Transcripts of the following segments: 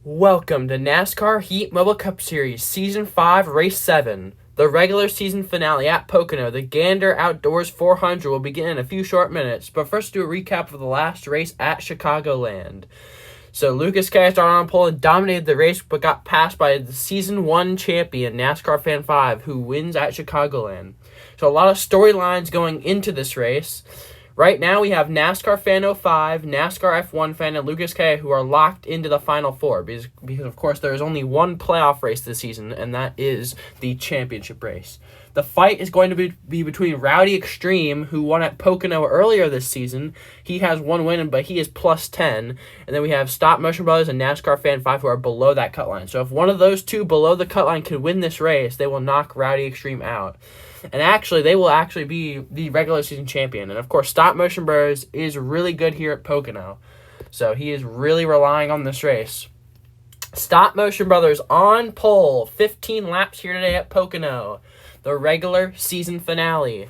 Welcome to NASCAR Heat Mobile Cup Series Season 5, Race 7. The regular season finale at Pocono, the Gander Outdoors 400, will begin in a few short minutes. But first, do a recap of the last race at Chicagoland. So Lucas K started on pole and dominated the race, but got passed by the Season 1 champion, NASCAR Fan 5, who wins at Chicagoland. So a lot of storylines going into this race. Right now, we have NASCAR Fan 05, NASCAR F1 Fan, and Lucas K, who are locked into the Final Four because of course, there is only one playoff race this season, and that is the championship race. The fight is going to be between Rowdy Extreme, who won at Pocono earlier this season. He has one win, but he is plus 10. And then we have Stop Motion Brothers and NASCAR Fan 5, who are below that cut line. So if one of those two below the cut line can win this race, they will knock Rowdy Extreme out. And actually, they will actually be the regular season champion. And of course, Stop Motion Brothers is really good here at Pocono. So he is really relying on this race. Stop Motion Brothers on pole. 15 laps here today at Pocono. The regular season finale.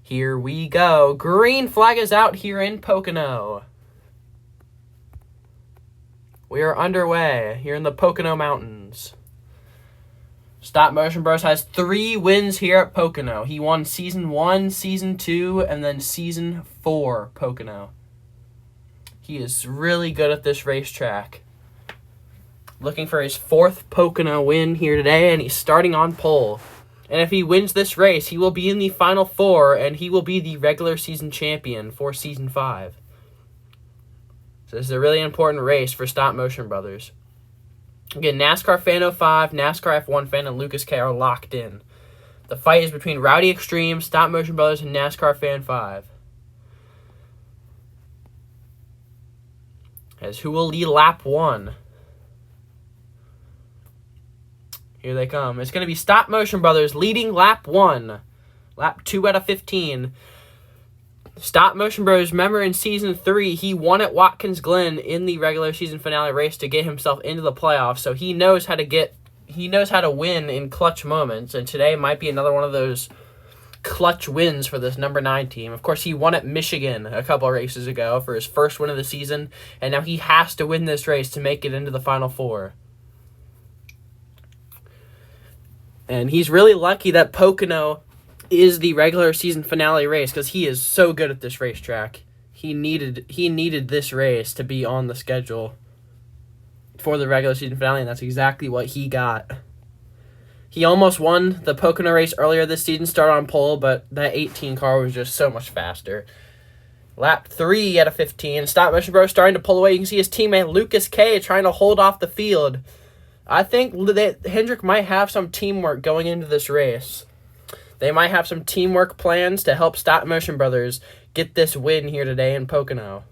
Here we go. Green flag is out here in Pocono. We are underway here in the Pocono Mountains. Stop Motion Bros has 3 wins here at Pocono. He won Season 1, Season 2, and then Season 4 Pocono. He is really good at this racetrack. Looking for his 4th Pocono win here today, and he's starting on pole. And if he wins this race, he will be in the Final Four, and he will be the regular season champion for Season 5. So this is a really important race for Stop Motion Brothers. Again, NASCAR Fan 05, NASCAR F1 Fan, and Lucas K are locked in. The fight is between Rowdy Extreme, Stop Motion Brothers, and NASCAR Fan 5. As who will lead lap 1? Here they come. It's going to be Stop Motion Brothers leading lap 1. Lap 2 out of 15. Stop Motion Bros, remember in Season 3, he won at Watkins Glen in the regular season finale race to get himself into the playoffs, so he knows how to win in clutch moments, and today might be another one of those clutch wins for this number 9 team. Of course, he won at Michigan a couple of races ago for his first win of the season, and now he has to win this race to make it into the Final Four. And he's really lucky that Pocono is the regular season finale race because he is so good at this racetrack. He needed this race to be on the schedule for the regular season finale, and that's exactly what he got. He almost won the Pocono race earlier this season, started on pole, but that 18 car was just so much faster. Lap 3 out of 15. Stop Motion Bros starting to pull away. You can see his teammate Lucas K trying to hold off the field. I think that Hendrick might have some teamwork going into this race. They might have some teamwork plans to help Stop Motion Brothers get this win here today in Pocono.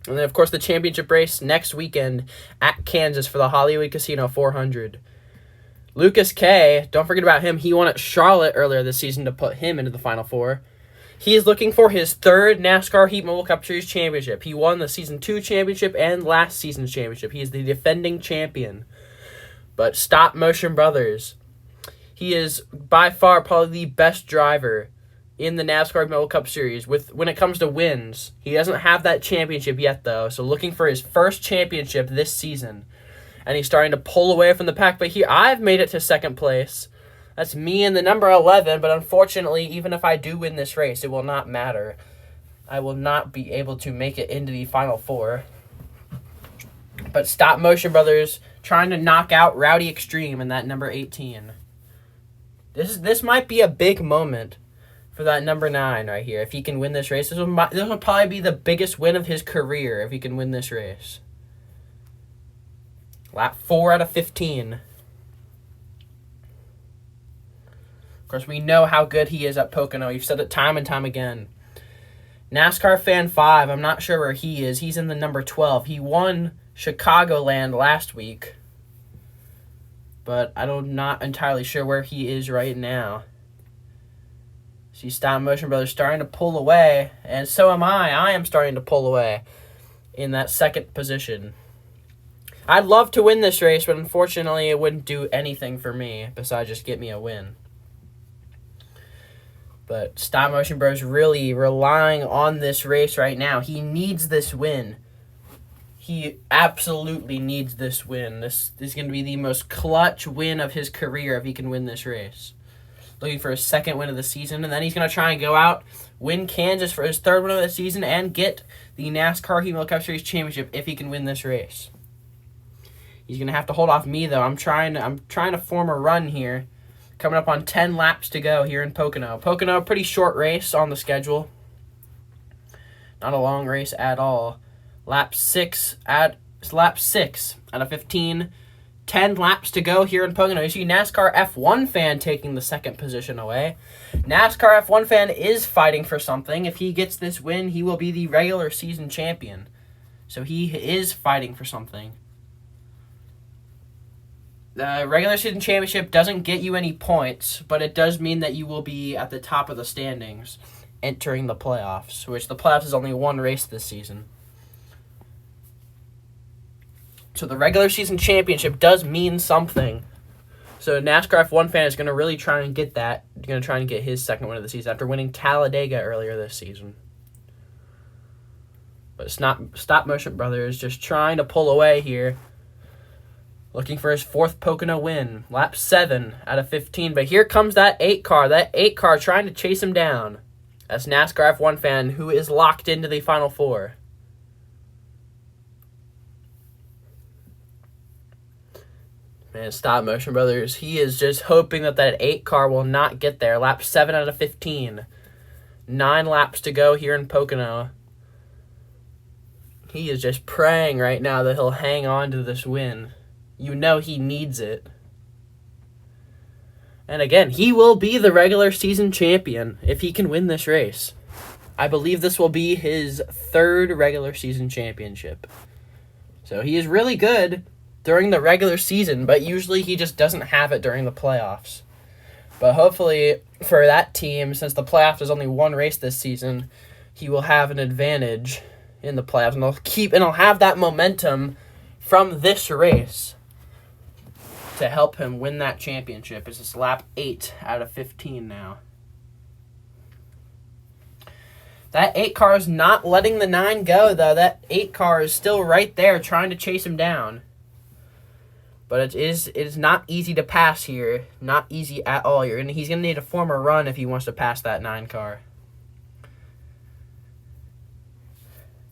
And then, of course, the championship race next weekend at Kansas for the Hollywood Casino 400. Lucas K, don't forget about him. He won at Charlotte earlier this season to put him into the Final Four. He is looking for his 3rd NASCAR Heat Mobile Cup Series championship. He won the Season 2 championship and last season's championship. He is the defending champion. But Stop Motion Brothers, he is by far probably the best driver in the NASCAR Mobile Cup Series. When it comes to wins, he doesn't have that championship yet, though. So looking for his first championship this season. And he's starting to pull away from the pack. But here, I've made it to 2nd place. That's me and the number 11. But unfortunately, even if I do win this race, it will not matter. I will not be able to make it into the Final Four. But Stop Motion Brothers trying to knock out Rowdy Extreme in that number 18. This might be a big moment for that number 9 right here. If he can win this race, this will probably be the biggest win of his career if he can win this race. Lap 4 out of 15. Of course, we know how good he is at Pocono. You've said it time and time again. NASCAR Fan 5, I'm not sure where he is. He's in the number 12. He won Chicagoland last week, but I'm not entirely sure where he is right now. See Stop Motion Brothers starting to pull away, and so am I. I am starting to pull away in that 2nd position. I'd love to win this race, but unfortunately it wouldn't do anything for me besides just get me a win. But Stop Motion Bros really relying on this race right now. He needs this win. He absolutely needs this win. This is going to be the most clutch win of his career if he can win this race. Looking for his second win of the season, and then he's going to try and go out, win Kansas for his third win of the season, and get the NASCAR Heat Cup Series championship if he can win this race. He's going to have to hold off me, though. I'm trying to form a run here. Coming up on 10 laps to go here in Pocono. Pocono, pretty short race on the schedule. Not a long race at all. Lap 6 out of 15. 10 laps to go here in Pocono. You see NASCAR F1 fan taking the second position away. NASCAR F1 fan is fighting for something. If he gets this win, he will be the regular season champion. So he is fighting for something. The regular season championship doesn't get you any points, but it does mean that you will be at the top of the standings entering the playoffs, which the playoffs is only one race this season. So the regular season championship does mean something. So NASCAR F1 fan is going to really try and get that. He's going to try and get his second win of the season after winning Talladega earlier this season. But Stop Motion Brothers just trying to pull away here. Looking for his fourth Pocono win. Lap 7 out of 15. But here comes that 8 car. That 8 car trying to chase him down. That's NASCAR F1 fan who is locked into the Final Four. Man, Stop Motion Brothers, he is just hoping that 8 car will not get there. Lap 7 out of 15. 9 laps to go here in Pocono. He is just praying right now that he'll hang on to this win. You know he needs it. And again, he will be the regular season champion if he can win this race. I believe this will be his third regular season championship. So he is really good during the regular season, but usually he just doesn't have it during the playoffs. But hopefully for that team, since the playoffs is only one race this season, he will have an advantage in the playoffs, and he'll have that momentum from this race to help him win that championship. It's just lap 8 out of 15 now. That 8 car is not letting the 9 go, though. That 8 car is still right there trying to chase him down. But it is not easy to pass here. Not easy at all. He's going to need to form a run if he wants to pass that 9 car.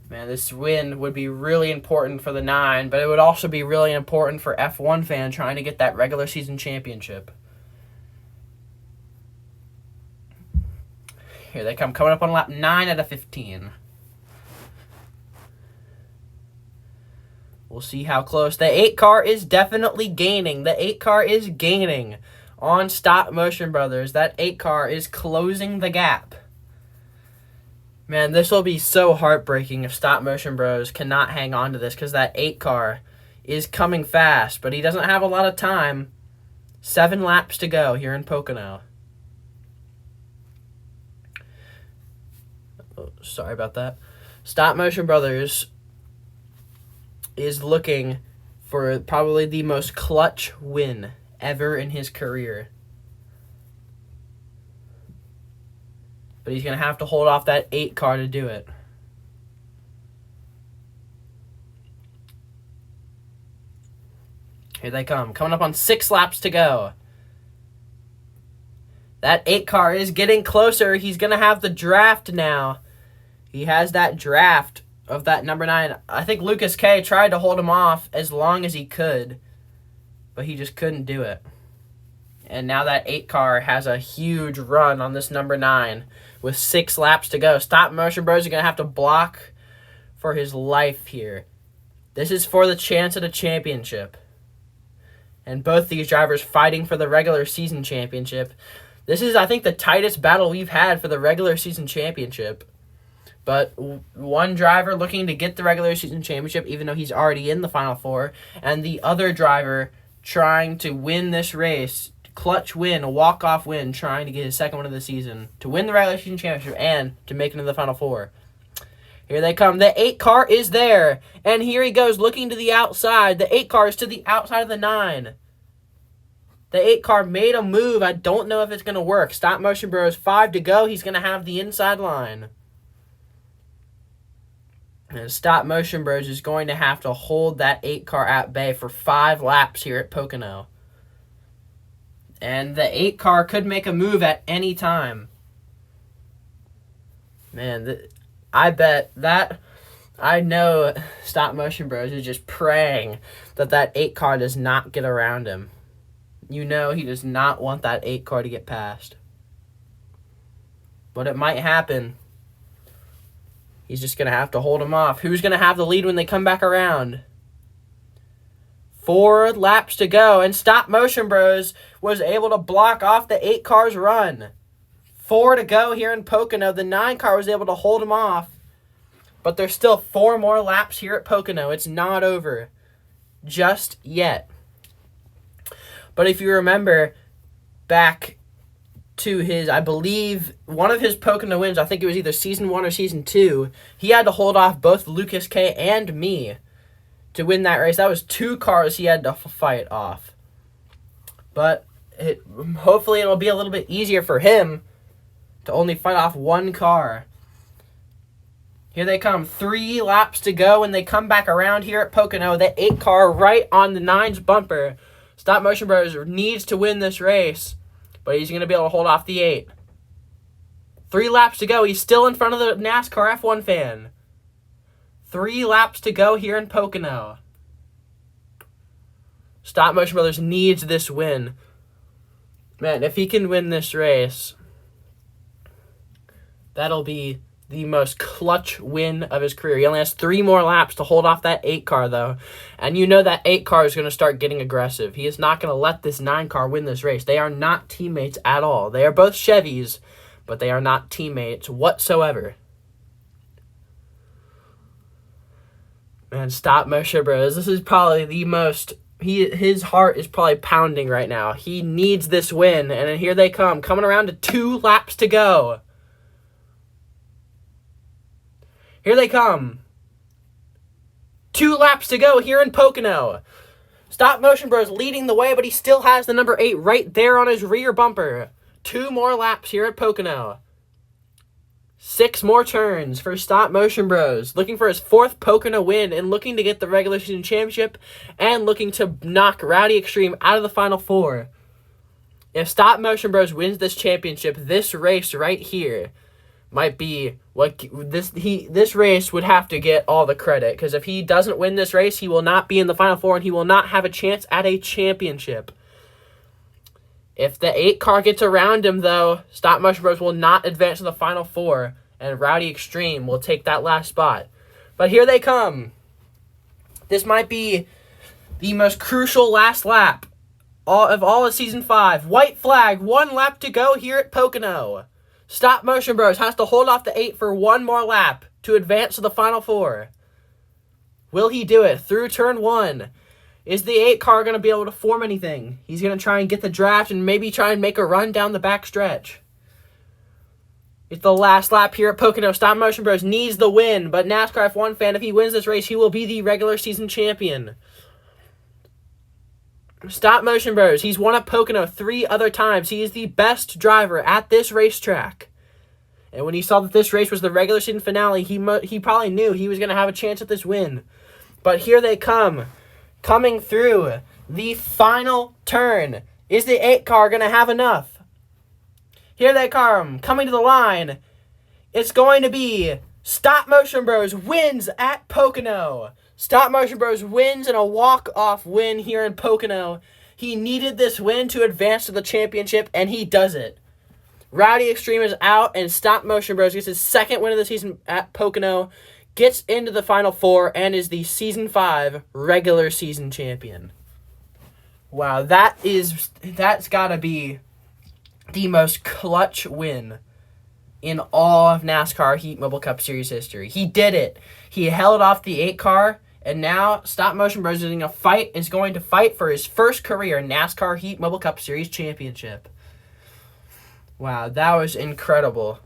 Man, this win would be really important for the 9, but it would also be really important for F1 fan trying to get that regular season championship. Here they come, coming up on lap 9 out of 15. We'll see how close. The 8 car is definitely gaining. The 8 car is gaining on Stop Motion Brothers. That 8 car is closing the gap. Man, this will be so heartbreaking if Stop Motion Bros cannot hang on to this, because that 8 car is coming fast, but he doesn't have a lot of time. 7 laps to go here in Pocono. Oh, sorry about that. Stop Motion Brothers is looking for probably the most clutch win ever in his career. But he's going to have to hold off that 8 car to do it. Here they come. Coming up on 6 laps to go. That 8 car is getting closer. He's going to have the draft now. He has that draft of that number 9. I think Lucas K tried to hold him off as long as he could, but he just couldn't do it. And now that 8 car has a huge run on this number 9 with 6 laps to go. Stop Motion Bros are going to have to block for his life here. This is for the chance at a championship. And both these drivers fighting for the regular season championship. This is, I think, the tightest battle we've had for the regular season championship. But one driver looking to get the regular season championship, even though he's already in the Final Four, and the other driver trying to win this race, clutch win, a walk-off win, trying to get his second win of the season, to win the regular season championship and to make it into the Final Four. Here they come. The 8 car is there, and here he goes looking to the outside. The 8 car is to the outside of the 9. The 8 car made a move. I don't know if it's going to work. Stop Motion Bros, 5 to go. He's going to have the inside line. And Stop Motion Bros is going to have to hold that 8 car at bay for 5 laps here at Pocono. And the 8 car could make a move at any time. Man, I know Stop Motion Bros is just praying that 8 car does not get around him. You know he does not want that 8 car to get past. But it might happen. He's just going to have to hold him off. Who's going to have the lead when they come back around? 4 laps to go, and Stop Motion Bros was able to block off the 8 car's run. 4 to go here in Pocono. The 9 car was able to hold him off. But there's still 4 more laps here at Pocono. It's not over just yet. But if you remember back to his, I believe, one of his Pocono wins, I think it was either Season 1 or Season 2, he had to hold off both Lucas K. and me to win that race. That was 2 cars he had to fight off. But hopefully it'll be a little bit easier for him to only fight off 1 car. Here they come. 3 laps to go, and they come back around here at Pocono. The 8 car right on the 9's bumper. Stop Motion Bros needs to win this race, but he's going to be able to hold off the 8. 3 laps to go. He's still in front of the NASCAR F1 fan. 3 laps to go here in Pocono. Stop Motion Brothers needs this win. Man, if he can win this race, that'll be the most clutch win of his career. He only has 3 more laps to hold off that 8 car, though. And you know that 8 car is going to start getting aggressive. He is not going to let this 9 car win this race. They are not teammates at all. They are both Chevys, but they are not teammates whatsoever. Man, Stop Motion Bros. This is probably the most... His heart is probably pounding right now. He needs this win, and then here they come. Coming around to 2 laps to go. Here they come. 2 laps to go here in Pocono. Stop Motion Bros leading the way, but he still has the number 8 right there on his rear bumper. 2 more laps here at Pocono. 6 more turns for Stop Motion Bros. Looking for his 4th Pocono win and looking to get the regular season championship and looking to knock Rowdy Extreme out of the Final 4. If Stop Motion Bros wins this championship, this race right here might be what this race would have to get all the credit, because if he doesn't win this race, he will not be in the Final 4 and he will not have a chance at a championship. If the 8 car gets around him, though, Stop Motion Bros will not advance to the Final 4, and Rowdy Extreme will take that last spot. But here they come. This might be the most crucial last lap of all of Season 5. White flag, 1 lap to go here at Pocono. Stop Motion Bros has to hold off the 8 for 1 more lap to advance to the Final 4. Will he do it through turn 1? Is the 8 car going to be able to form anything? He's going to try and get the draft and maybe try and make a run down the back stretch. It's the last lap here at Pocono. Stop Motion Bros needs the win, but NASCAR F1 fan, if he wins this race, he will be the regular season champion. Stop Motion Bros, he's won at Pocono 3 other times. He is the best driver at this racetrack. And when he saw that this race was the regular season finale, he probably knew he was going to have a chance at this win. But here they come. Coming through the final turn. Is the 8 car going to have enough? Here they come. Coming to the line. It's going to be Stop Motion Bros wins at Pocono. Stop Motion Bros wins in a walk-off win here in Pocono. He needed this win to advance to the championship, and he does it. Rowdy Extreme is out, and Stop Motion Bros gets his 2nd win of the season at Pocono, gets into the Final 4, and is the Season 5 regular season champion. Wow, that's got to be the most clutch win in all of NASCAR Heat Mobile Cup Series history. He did it. He held off the 8 car, and now Stop Motion Bros is going to fight for his first career NASCAR Heat Mobile Cup Series championship. Wow, that was incredible.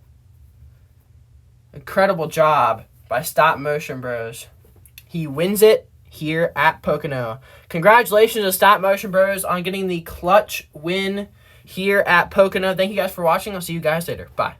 Incredible job by Stop Motion Bros. He wins it here at Pocono. Congratulations to Stop Motion Bros on getting the clutch win here at Pocono. Thank you guys for watching. I'll see you guys later. Bye.